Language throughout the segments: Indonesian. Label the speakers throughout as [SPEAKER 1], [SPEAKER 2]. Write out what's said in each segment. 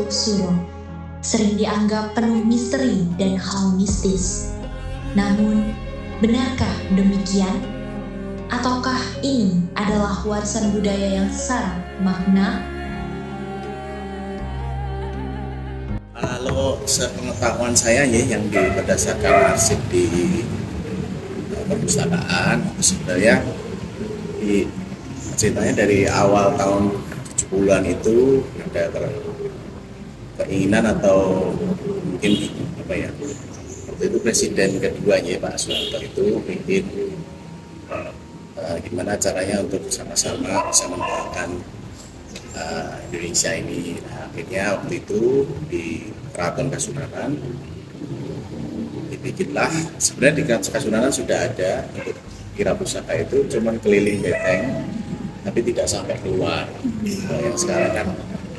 [SPEAKER 1] Gembok Suro sering dianggap penuh misteri dan hal mistis. Namun, benarkah demikian? Ataukah ini adalah warisan budaya yang syarat makna?
[SPEAKER 2] Kalau sepengetahuan saya ya, yang berdasarkan arsip di perpustakaan, sebenarnya ceritanya dari awal tahun 70-an itu ada keinginan atau mungkin waktu itu presiden keduanya Pak Soeharto itu ingin gimana caranya untuk sama-sama bisa mengembangkan Indonesia ini. Nah, akhirnya waktu itu di Keraton Kasunanan dibikinlah, sebenarnya di Kasunanan sudah ada untuk kira pusaka itu, cuman keliling beteng tapi tidak sampai keluar. Yang sekarang kan,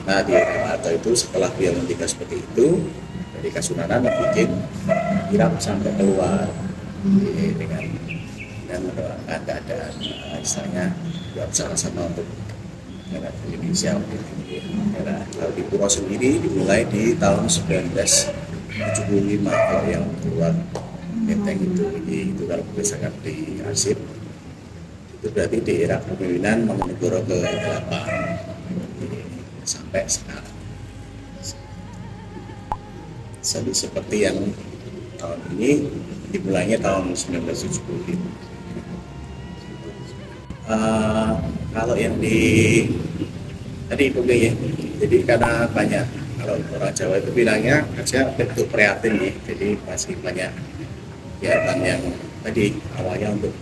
[SPEAKER 2] nah di Keraton itu setelah dia menghentikan seperti itu, dari Kasunanan bikin kira sampai keluar dengan mendoakan keadaan istilahnya sama-sama untuk Indonesia. Nah, kalau di Puro sendiri dimulai di tahun 1975 kalau yang keluar benteng itu kalau berdasarkan di arsip itu berarti di era kepemimpinan Mangkunegoro ke-8 sampai sekarang. Jadi seperti yang tahun ini dimulainya tahun 1975. Kalau yang di tadi itu ya, jadi karena banyak kalau orang Jawa itu bilangnya aja bentuk prihatin ya, jadi masih banyak kegiatan yang tadi awalnya untuk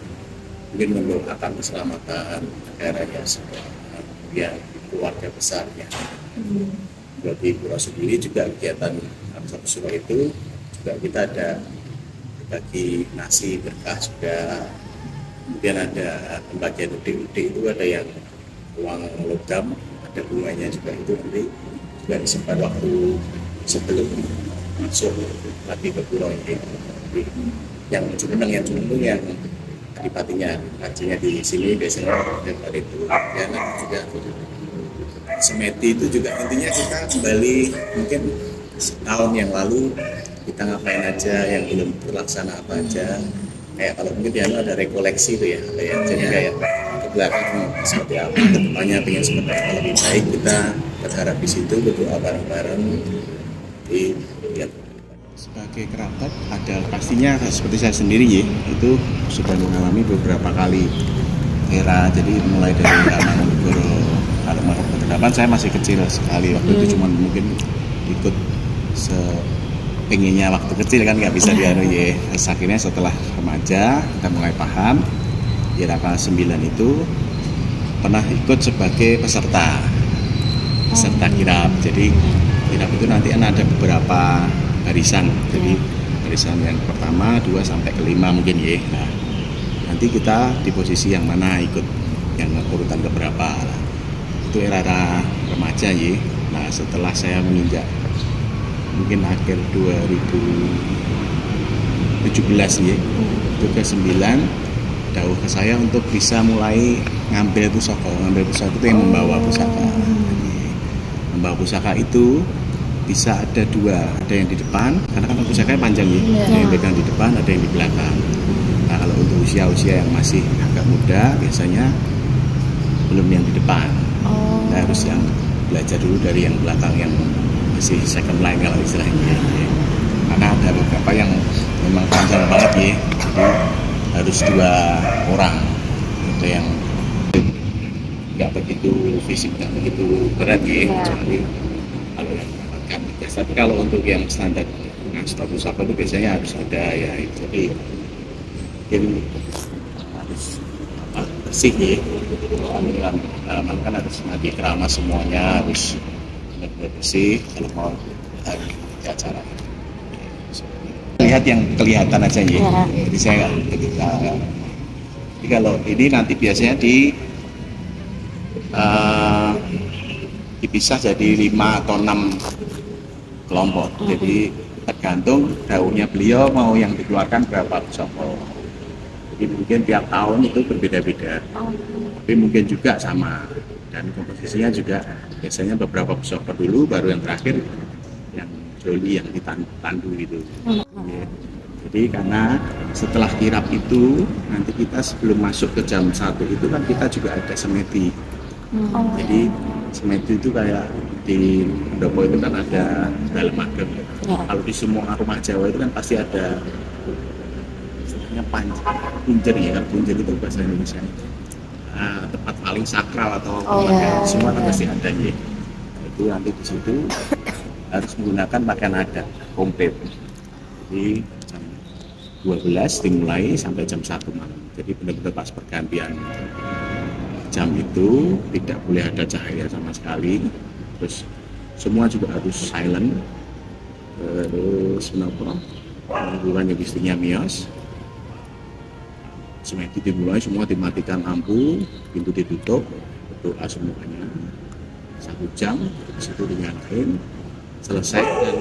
[SPEAKER 2] mungkin mendoakan keselamatan negaranya semua, kemudian keluarga besarnya. Di Puro sendiri juga kegiatan satu Suro itu juga kita ada bagi nasi berkah juga. Kemudian ada pembagian udik-udik itu ada yang uang logam, ada bunganya juga, itu nanti juga disimpan waktu sebelum masuk lagi ke Puro ini. Yang Jumeneng yang adipatinya hajinya di sini biasanya dari itu. Dan juga semeti itu juga intinya kita kembali mungkin setahun yang lalu kita ngapain aja, yang belum terlaksana apa aja. Kayak kalau mungkin dia ada rekoleksi itu ya, jadi kayak ke belakang seperti apa, ke depannya pengen seperti apa lebih baik, kita berharap di situ berdoa bareng-bareng lihat.
[SPEAKER 3] Sebagai kerabat ada pastinya seperti saya sendiri ya, itu sudah mengalami beberapa kali era, jadi mulai dari era Mangkunegoro ke-8 saya masih kecil sekali waktu itu, cuman mungkin ikut pengennya waktu kecil kan nggak bisa dianu ya. Akhirnya setelah remaja kita mulai paham, di era 9 itu pernah ikut sebagai peserta kirap. Jadi kirap itu nanti ada beberapa barisan, jadi barisan yang pertama 2 sampai ke 5 mungkin ya. Nah, nanti kita di posisi yang mana ikut yang urutan keberapa. Itu era remaja ya. Nah, setelah saya menginjak mungkin akhir 2017 ya, itu ke 9 dawuh ke saya untuk bisa mulai ngambil pusaka itu yang membawa pusaka. Membawa pusaka itu bisa ada 2, ada yang di depan karena kan pusakanya panjang ya, ada yang pegang di depan, ada yang di belakang. Nah, kalau untuk usia yang masih agak muda biasanya belum yang di depan, kita harus yang belajar dulu dari yang belakang yang masih second line kalau istilahnya. Karena ada beberapa yang memang panjang banget ya, jadi harus 2 orang. Ada yang nggak begitu fisik, nggak begitu berat ya. Jadi kalau yang mendapatkan tugas, tapi kalau untuk yang standar staf pusaka itu biasanya harus ada ya, jadi mungkin harus bersih ya. Kalau kan harus mandi keramas semuanya, harus bersih kalau mau lagi acara. Lihat yang kelihatan aja ya. Jadi saya jadi kalau ini nanti biasanya dipisah jadi 5 atau 6 kelompok. Jadi tergantung daunnya beliau mau yang dikeluarkan berapa pusaka. Jadi mungkin tiap tahun itu berbeda-beda. Tapi mungkin juga sama Dan komposisinya juga biasanya beberapa pusaka dulu, baru yang terakhir yang joli yang ditandu gitu. Ya. Jadi karena setelah kirap itu nanti kita sebelum masuk ke jam 1 itu kan kita juga ada semedi. Jadi semedi itu kayak di pendopo itu kan ada dalam ageng. Kalau di semua rumah Jawa itu kan pasti ada istilahnya punjer ya kan, punjer itu bahasa Indonesia. Tempat paling sakral atau semua kan pasti ada ya. Itu nanti di situ harus menggunakan pakaian adat komplit. Jadi jam 12 dimulai sampai jam 1 malam. Jadi benar-benar pas pergantian jam itu tidak boleh ada cahaya sama sekali. Terus semua juga harus silent. Terus menunggukan istrinya Mios. Semedi dimulai, semua dimatikan lampu, pintu ditutup, berdoa semuanya 1 jam, disitu dinyalain, selesai dan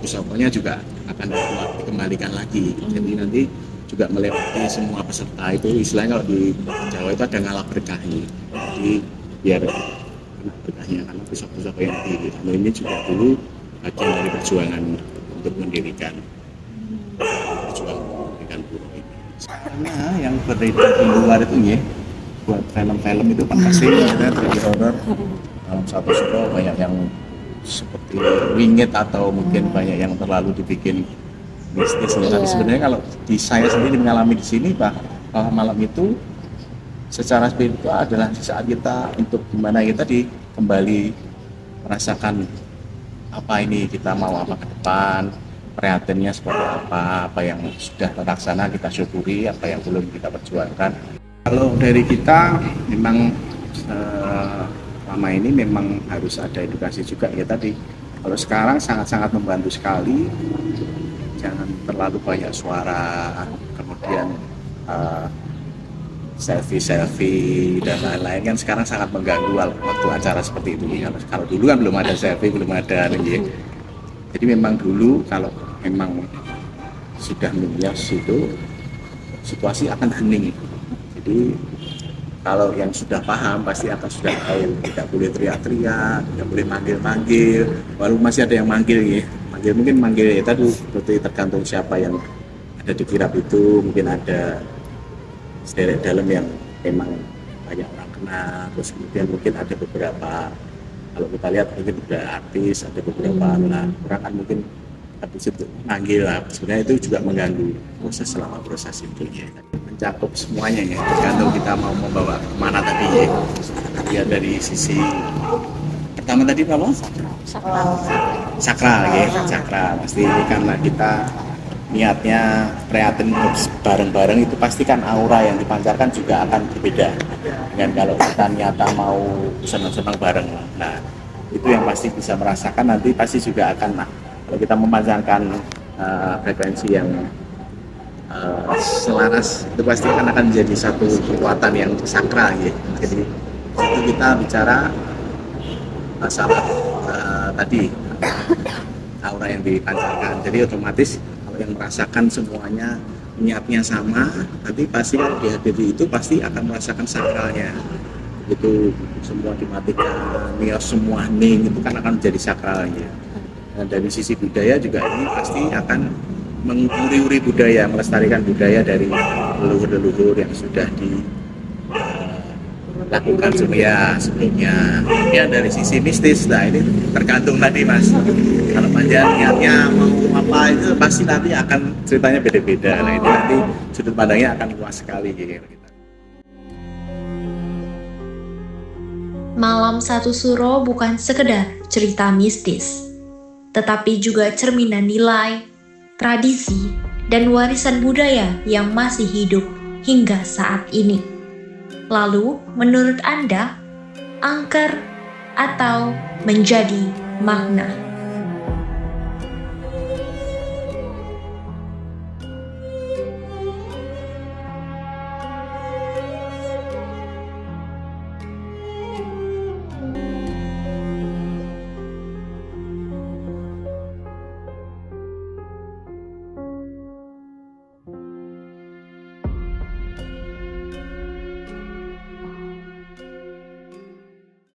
[SPEAKER 3] pusakanya juga akan dikembalikan lagi. Jadi nanti juga melewati semua peserta itu, istilahnya kalau di Jawa itu ada ngalah berkahi. Jadi biar berkahnya karena pusaka-pusaka yang di ini juga dulu bagian dari perjuangan untuk mendirikan pura ini. Karena yang beredar di luar itu ya, buat film-film itu kan pasti ada dari horor. Dalam satu suro banyak yang seperti wingit atau mungkin banyak yang terlalu dibikin mistis. Tapi sebenarnya kalau di saya sendiri mengalami di sini bahwa malam itu secara spiritual adalah di saat kita untuk gimana kita kembali merasakan apa ini kita mau apa ke depan, prihatinnya seperti apa yang sudah terlaksana kita syukuri, apa yang belum kita perjuangkan. Kalau dari kita memang lama ini memang harus ada edukasi juga ya tadi. Kalau sekarang sangat-sangat membantu sekali, jangan terlalu banyak suara, kemudian selfie dan lain-lain kan sekarang sangat mengganggu waktu acara seperti itu. Kalau dulu kan belum ada selfie, belum ada ya. Jadi memang dulu kalau memang sudah melihat itu situasi akan hening. Jadi kalau yang sudah paham pasti akan sudah tahu tidak boleh teriak-teriak, tidak boleh manggil-manggil. Walaupun masih ada yang manggil ya, mungkin manggil ya tadi berarti tergantung siapa yang ada di kirap itu. Mungkin ada sederek dalam yang memang banyak orang kenal, terus kemudian mungkin ada beberapa, kalau kita lihat mungkin ada artis, ada beberapa orang kan mungkin habis itu manggil lah. Sebenarnya itu juga mengganggu proses selama proses itu ya. Mencakup semuanya ya, tergantung kita mau membawa kemana tadi ya. Ya dari sisi pertama tadi apa? Sakral ya, sakral. Pasti karena kita niatnya prihatin bareng-bareng itu pasti kan aura yang dipancarkan juga akan berbeda dengan kalau kita niatnya mau senang-senang bareng. Nah itu yang pasti bisa merasakan nanti pasti juga akan kalau kita memancarkan frekuensi yang selaras itu pasti akan menjadi satu kekuatan yang sakral ya. Jadi itu kita bicara masalah tadi aura yang dipancarkan. Jadi otomatis kalau yang merasakan semuanya niatnya sama, nanti pasti yang dihadiri itu pasti akan merasakan sakralnya. Itu semua dimatikan, niat semua hening itu kan akan menjadi sakralnya. Dan dari sisi budaya juga ini pasti akan menguri-uri budaya, melestarikan budaya dari leluhur-leluhur yang sudah dilakukan sebelumnya. Ya dari sisi mistis, nah ini tergantung tadi mas. Kalau panjang niatnya mau apa itu pasti nanti akan ceritanya beda-beda. Nah itu nanti sudut pandangnya akan luas sekali gitu.
[SPEAKER 1] Malam Satu Suro bukan sekedar cerita mistis, tetapi juga cerminan nilai, tradisi, dan warisan budaya yang masih hidup hingga saat ini. Lalu, menurut Anda, angker atau menjadi makna?